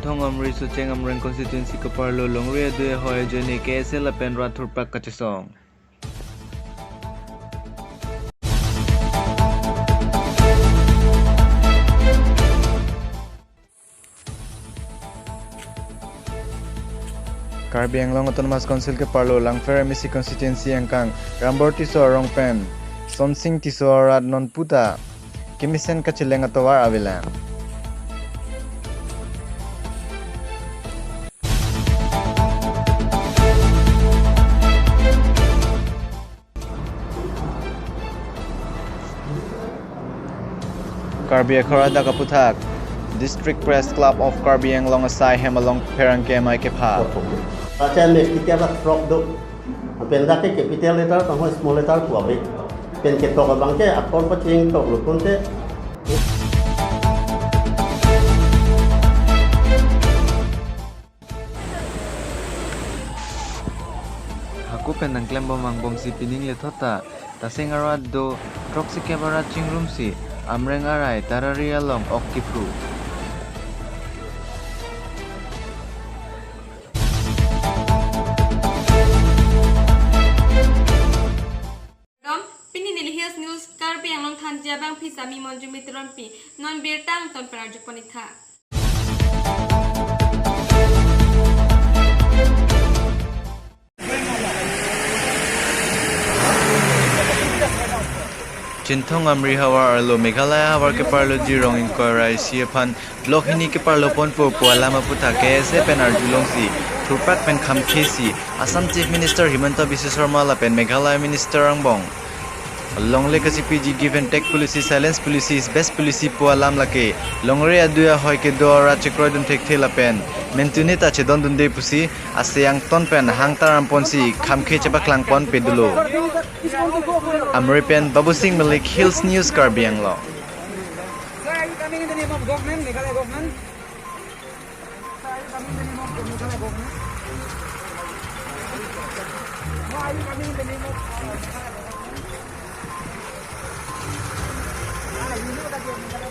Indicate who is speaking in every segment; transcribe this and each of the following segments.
Speaker 1: Chinthong Amri Sucheng Amreng Constituency Kaparlo Longre Due Hoy Joni KSL Penra Thurpak Kachisong. Karbi Anglong Autonomous Council ke Parlo Langfer MSC Constituency Angkang Ramborti Sorong Pen Sonsing Tisorat Non Puta Kimisen Kachileng Atawar Avilan. Karbi Akhorada Kaputhak District Press Club of Karbi Anglong Asai Hemalong Perangke Mai Kepha.
Speaker 2: Acha me kita ba frog do. Penda ke capital letter tang small letter ko abi. Pen ke to bang ke akor pa ching to lu kunte.
Speaker 1: Aku penang klem bomang bom si pining le thota taseng arad do proxy camera chingrum si amreng arai tarari along okipru.
Speaker 3: News Karbi Anglong Thanjia Bang Pisami Monju Mitron Pi Non Birtang Ton Parajuk Ponitha.
Speaker 1: Chinthong Amri Hawar Arlo Meghalaya Hawar ke Parlo Jirong Inquiry Siapan Blok Hini ke Parlo Ponpo Pualama Putha KSA Pen Arjulongsi Thurpak Pen Khamkhesi Assam Chief Minister Himanta Biswa Sarma Lapen Meghalaya Minister Angbong Longle kasi PG give and take policy silence policy is best policy pualam lake longre aduya hoy ke dora chekroy dun tek thela pen mentuni ta chedon dun de pusi asyang ton pen hangtaram ponsi khamkhe cheba klang pon pedulo Amri pen Babu Singh Malik Hills News Karbi Anglong.
Speaker 4: Sir, are you coming in the name of government, Meghalaya government? Sir, are you coming in the name of Meghalaya government? No, are you coming in the name of Meghalaya government? You know that you are Meghalaya.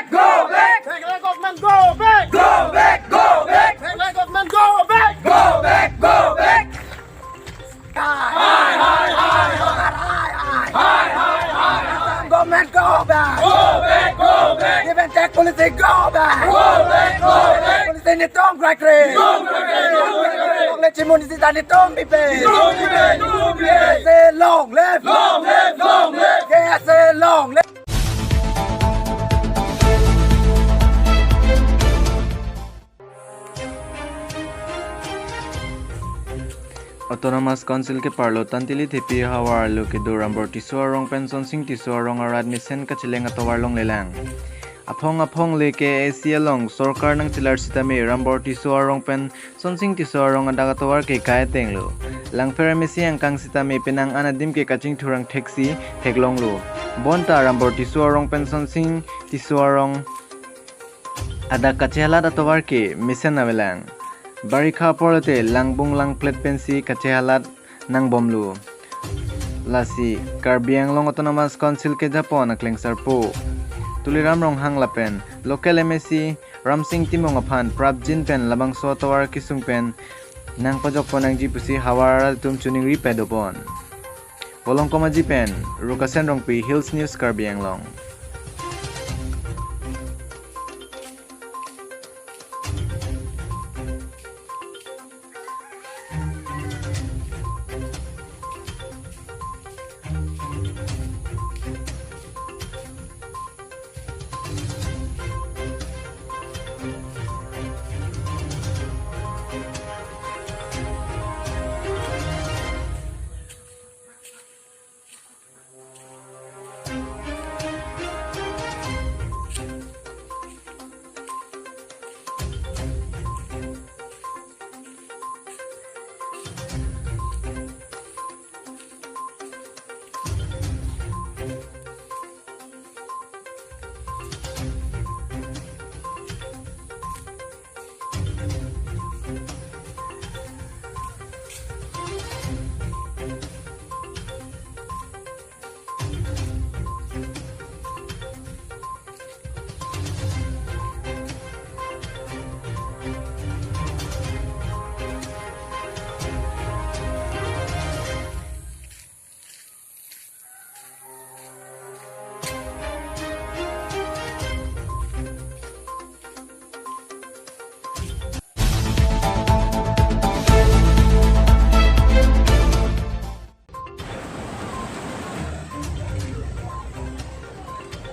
Speaker 2: Go back! Meghalaya government go back! Go back! Go back! Meghalaya government go back! Go back! Go back! Hi! Government go back! Go back! Go back! Give and take policy go back! Go back! Go back! Policy ni tong crackre! Tong crackre! Long live Chimunisi tani tong bipe! Tong bipe! Tong bipe! Say long live! Long live! Long live! Say long live!
Speaker 1: Autonomous Council ke Parlo Tantili Thipi Hawar Lo ke Durambor Tisoarong Penson Sing Tisoarong Arad Misen Kachileng Atawarlong Lelang Apong le ke Asia Long Sorkar nang Chilar Sitami Rambor Tisoarong Pen Sonsing Tisoarong Adagatawar ke Kaeteng Lo Langfer Mesi Angkang Sitami Penang Anadim ke Kaching Thurang Taxi Teklong Lo Bonta Rambor Tisoarong Pen Sonsing Tisoarong Ada Kachela Atawar ke Misen Navelang Barikha porate langbung lang plate pensi kachehalat nang bomlu lasi Karbi Anglong Autonomous Council ke Japon akleng sarpo tuliram rong hang lapen local MSC Ramsing Timong aphan Prabjin pen labang so tawar kisung pen nang pajok ponang jipusi hawara tum chuning ri pedopon bolong komaji pen rukasen rong pi Hills News Karbi Anglong.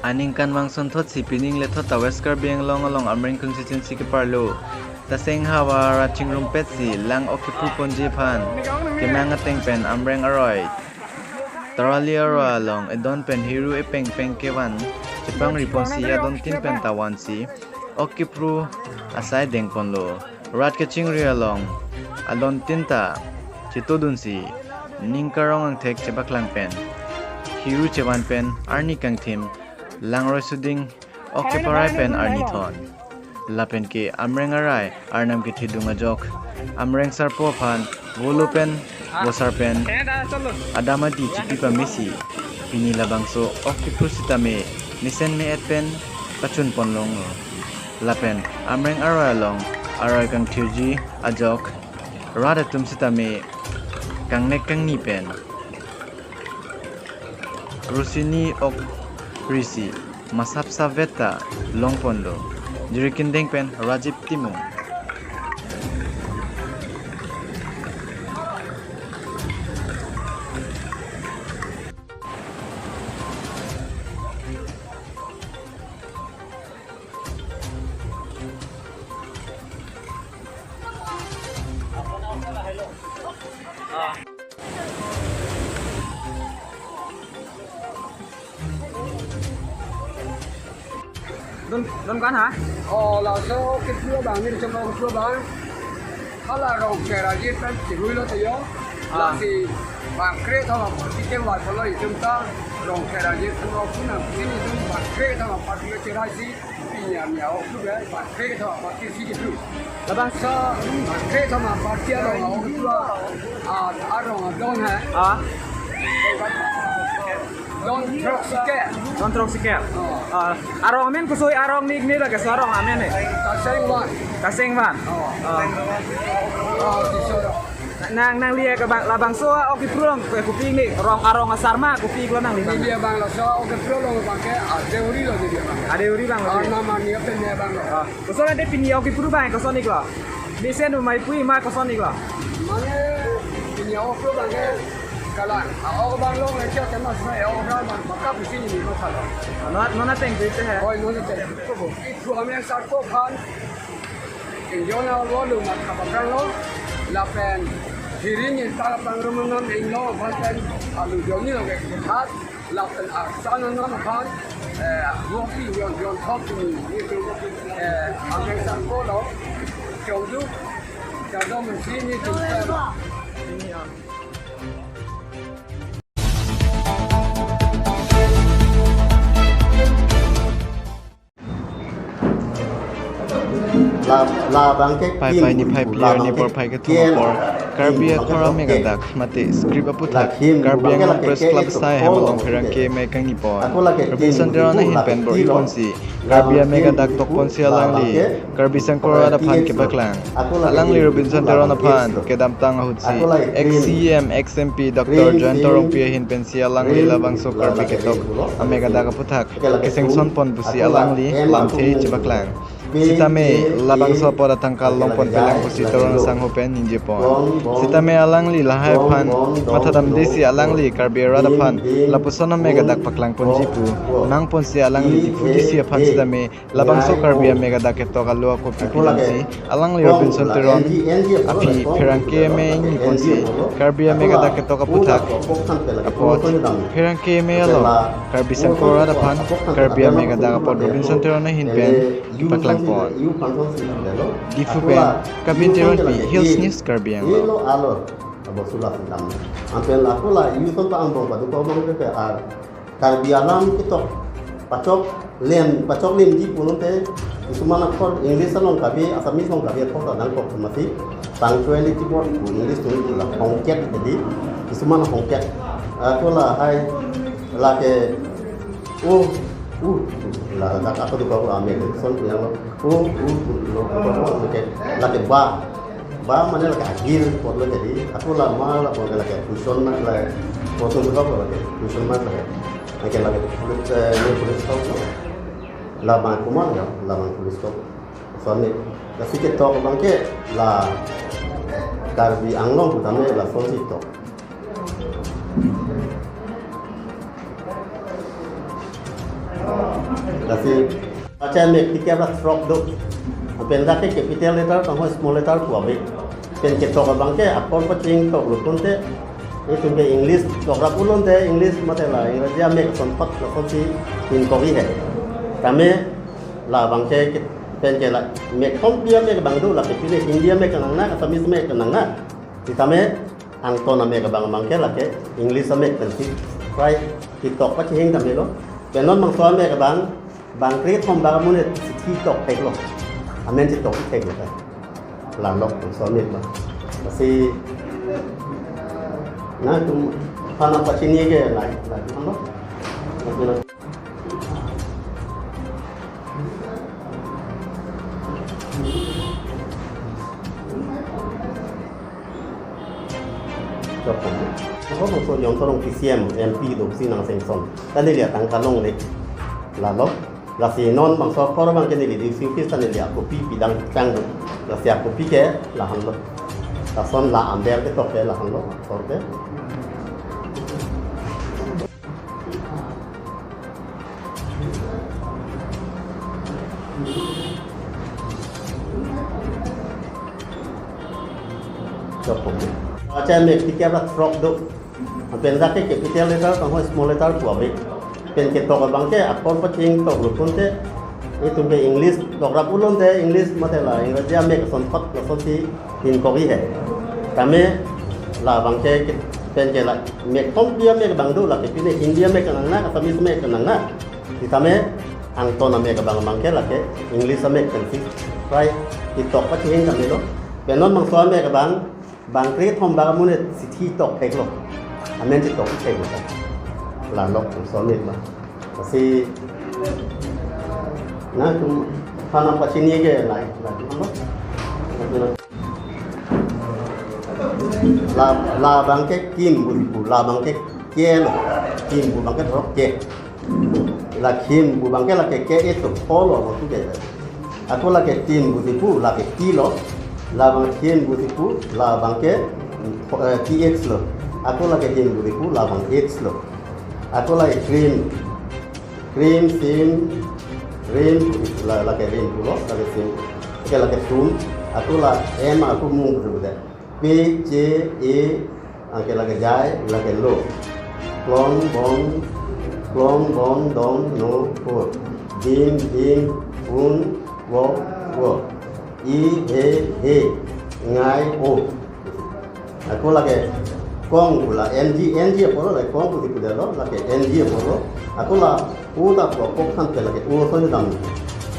Speaker 1: Aning kan wangson thot si pining le thot tawesker biang long along amring constituency ke parlo taseng hawa raching rumpet si lang okipu ponje phan kemanga tengpen amreng aroi tarali aro along edon pen hiru e peng peng kewan chipang riponsi adon tin pen tawan si okipru asai dengpon lo rat ke chingri along alon tinta chitodun si ningkarong ang tek chebaklang pen hiru chewan pen arni kang thim Langroi suding occuparai pen arnithon lapen ke amreng arai arnam ke thidunga jok amreng sarpo phan volu pen bosar pen adamadi chipi pa mesi pini labangso occupusita me nisen me et pen kachun ponlong lapen amreng arai long arai kang thuji ajok rada tumsita me kang nek kang ni pen rusini ok Risi, Masap Saveta, Longpondo, Jirikin Dengpen, Rajib Timung.
Speaker 4: Don kan hả?
Speaker 2: Là số cái cưa bằng như trong đó cưa bằng nó là rồng kẻ là giết bên chỉ nuôi nó thì yếu là thì bằng kê thôi mà cái kêu gọi của nó thì chúng ta rồng kẻ là giết trong đó cũng là cái gì cũng bằng kê thôi mà bắt nó chơi ra gì thì nhà nhau cứ đấy bằng kê thôi mà bắt cái gì chứ là bằng sao bằng kê thôi mà bắt kia rồi nó cưa rồng don hả?
Speaker 4: Don trok siket. Arong amen kusui arong ni lah ke arong amen ni. Kaseng van. Nang lia ke labang so oki prong ke kuping ni rong arong asarma kuping lo nang
Speaker 2: Ini dia bang lo so oki prong lo pakai adeuri lo dia bang.
Speaker 4: Adeuri bang lo.
Speaker 2: Nama ni apa ni bang lo?
Speaker 4: Kusoi nanti pini oki prong bang kusoi ni lo. Bisen mai pui ma kusoi ni lo.
Speaker 2: Mana ini oki prong bang kalan. Orang bang lo ni kita mas saya orang bang makap di sini ni masalah.
Speaker 4: Nona teng tu je.
Speaker 2: Oh, ini je. Itu kami yang satu kan. Injona lo lu mak kapal lo. Lapen dirinya tak pengumuman ini lo bahkan alu joni lo ke hat. Lapen sana nama kan. Wofi yang top ni itu ambil satu lo. Jauh jadi mesti ni tu.
Speaker 1: Pai ni pai player ni por pai ke thuma por Karbia khora mega dak mate script aputhak Karbia ngam press club sai hemalong pherang ke me kangi por Robinson Derona hin pen bor iponsi Karbia mega dak tok ponsi alangli Karbi Sankora da phan ke baklang alangli Robinson Derona phan ke dam tang hutsi XCM XMP Dr. John Torong pia hin pensi alangli labang so Karbi ke tok mega dak aputhak ke sengson pon busi alangli lamthei chibaklang Sitame labang sopo datang kalong pon pelang positoron sang hopen ninjepon. Sitame alang li lahai pan matadam desi alang li karbira dapan lapusona mega dak paklang pon jipu nang pon si alang li jipu disi pan sitame labang so karbia mega dak keto kalua ko pipilang si alang li Robinson Teron api perangke me ni pon si karbia mega dak keto kaputak apot perangke me alo karbisan kora dapan karbia mega dak apot Robinson Teron na hinpen paklang pon di fupen kabin Teron pi Hills News karbiang lo
Speaker 5: alo abo sulah sedang ampel aku lah yuson pa ambong padu ko bang ke karbialam kita pacok lim di punun te isumana ko English long kabi asamis long kabi ko ta dang ko mati punctuality board English tu la hongket jadi isumana hongket aku lah hai la ke la dak aku di ko ame son yang lo lo ke la ke ba mana la agil ko lo jadi aku lah mal ko la ke fusion na la ko tu ko la ke fusion ma la ke pulis ko la ma kuma ya la ma pulis ko so ni la sikit to bang ke la karbi anglong utama la son sito kasi acha me tiket la frog do pen da ke capital letter tang ho small letter ko abe pen ke to bang ke apon paching to lu konte itu ke English to ra pulon te English mate la ingraji me son pat la kon si in ko hi hai tame la bang ke pen ke la me kon bia me bang do la ke pile India me kanang na asamis me kanang na ti tame ang to na me bang ke la ke English me kan si right ti to paching tame lo pen non mang so me bang kri thom ba mun ti to pe lo amen ti to pe lo la lok so me ba si na tum pana pachini ke la loเขาบอกส่วนยองเขาลง PCM MP ดูซีนางเซงซอนแต่นี่เหลือตังการลงเลยลาลบลาซีนอนบางซอฟต์บางจะนี่เหลือซิลฟิสแต่นี่เหลือกูปีปีดังจังลาเสียกูปีแกลาหันลบลาซอนลาอันเดอร์ก็ตกแกลาหันลบสอดแกจบผมอาจารย์เมฆที่แกรับฟรอกดูเป็นรักที่เก็บพิเศษเลยครับต้องให้ small letter กว่าไปเป็นเก็บตกบางแค่อัปปอนปะจิงตกหลุดพ้นเตitu ke English tok rap ulun te English mate la Inggris ame ke son pat la son si in ko hi hai kame la bang ke pen ke la me tom dia me bang do la ke pine India me kanang na asamis me kanang na ti tame ang to na me ke bang ke la ke English ame kan si right ti tok pa chieng kam lo pen non bang so me ke bang kri thom ba mun si thi tok pe lo amen ti tok pe lo la lok so me ba si na tum pana pachini ke lai la bang ke kim bu la bang ke ke lo kim bu bang ke rok ke la kim bu bang ke la ke itu polo mo tu ke atau la ke tim bu tipu la ke kilo la bang kim bu tipu la bang ke tx lo atau la ke kim bu tipu la bang x lo atau la cream sim rim la ke rim pulo la ke sim ke la ke sun atau la m aku mung berbeda p c e ke la ke jai la ke lo klong bon dong no ko dim un wo i he ngai o aku la ke kong pula ng pula la kong pula pula lo la ke ng pula aku la udah pokok kan ke la ke urusan dang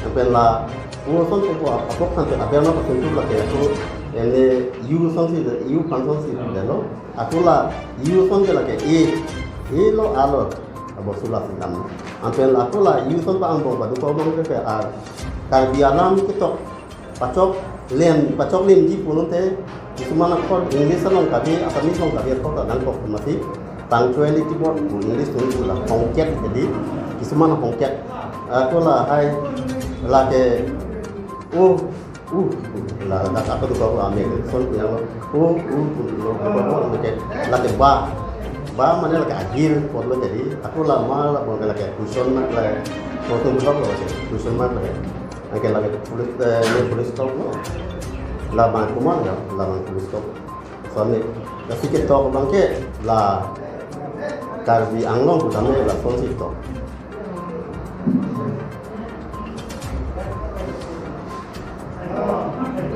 Speaker 5: sampai la urusan pokok apok kan ke apa nak sentuh la ke aku ini urusan si panson si lo aku la urusan ke la ke lo alo abo sulah sedang sampai la aku la urusan pa ambong padu ko bang ke karbialam kitok pacok lim di punun te isumana ko English long kabi asamis long kabi ko ta dang ko mati punctuality board English tu la hongket jadi isumana hongket aku la hai la ke là đã cả tôi có làm việc son của nhau lo là cái ba mana là cái agil còn lo jadi aku lama là còn là cái cushion mà là có tôi có rồi cushion mà là cái là cái police stop là bạn của mình là bạn police stop soalnya cái sikit tau bang ke là Karbi Anglong của kami là son itu.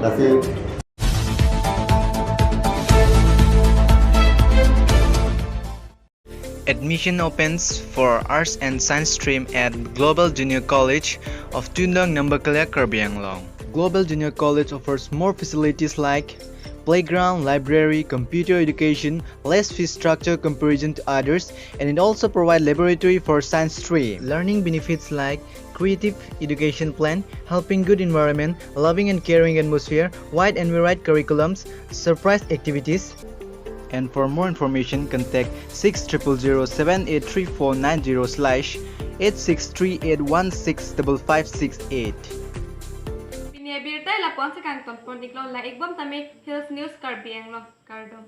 Speaker 5: Tapi
Speaker 1: Admission opens for Arts and Science stream at Global Junior College of Tundong Nambakalya, Karbi Anglong. Global Junior College offers more facilities like playground, library, computer education, less fee structure comparison to others, and it also provides laboratory for science stream. Learning benefits like creative education plan, helping good environment, loving and caring atmosphere, wide and varied curriculums, surprise activities. And for more information, contact 600783490/863816558.
Speaker 3: Pinia birtai la pon sa kang ton pon iklon la igbom tami Hills News Karbi Anglong Kardo.